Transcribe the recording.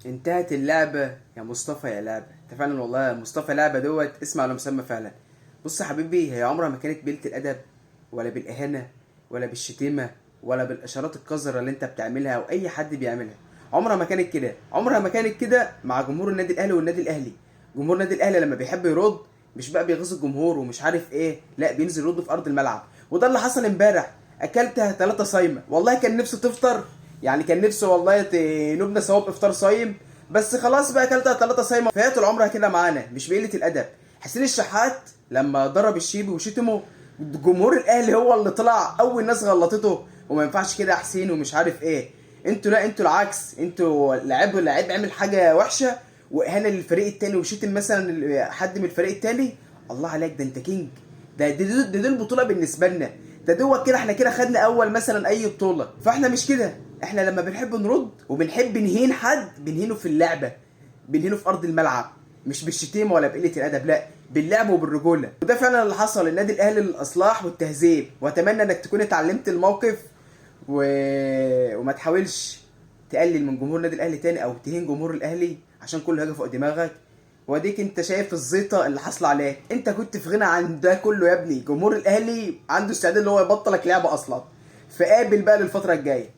انتهت اللعبة يا مصطفى يا لعبة. انت فعلا والله مصطفى لعبة دوت اسم على مسمى فعلا. بص يا حبيبي، هي عمرها ما كانت بقلة الأدب ولا بالإهانة ولا بالشتيمة ولا بالإشارات القذرة اللي انت بتعملها أو أي حد بيعملها. عمرها ما كانت كده، عمرها ما كانت كده مع جمهور النادي الأهلي والنادي الأهلي. جمهور النادي الأهلي لما بيحب يرد مش بقى بيغيظ الجمهور ومش عارف ايه، لا بينزل يرد في أرض الملعب. وده اللي حصل امبارح. أكلتها 3 صايمة، والله كان نفسي تفطر. يعني كان نفسي والله نبنى ثواب افطار صايم. بس خلاص بقى اكلتها 3 صايمه، فهي طول عمرها كده معانا مش بقله الادب. حسين الشحات لما ضرب الشيبي وشتمه، جمهور الاهلي هو اللي طلع اول ناس غلطته، وما ينفعش كده يا حسين ومش عارف ايه. انتوا لا، انتوا العكس، انتوا لعيب عمل حاجه وحشه واهانه للفريق التاني وشتم مثلا حد من الفريق التاني. الله عليك، ده انت كينج. دي البطوله بالنسبه لنا. ده دوت كده احنا كده خدنا اول مثلا اي بطوله، فاحنا مش كده. احنا لما بنحب نرد وبنحب نهين حد بنهينه في اللعبه، بنهينه في ارض الملعب، مش بالشتيمه ولا بقله الادب، لا باللعب وبالرجوله. وده فعلا اللي حصل. النادي الاهلي للاصلاح والتهذيب، واتمنى انك تكون اتعلمت الموقف و... وما تحاولش تقلل من جمهور النادي الاهلي تاني او تهين جمهور الاهلي عشان كل حاجه فوق دماغك. واديك انت شايف الزيطه اللي حاصله عليك. انت كنت في غنى عن ده كله يا ابني. جمهور الاهلي عنده استعداد ان هو يبطلك لعبه اصلا. فقابل بقى للفتره الجايه.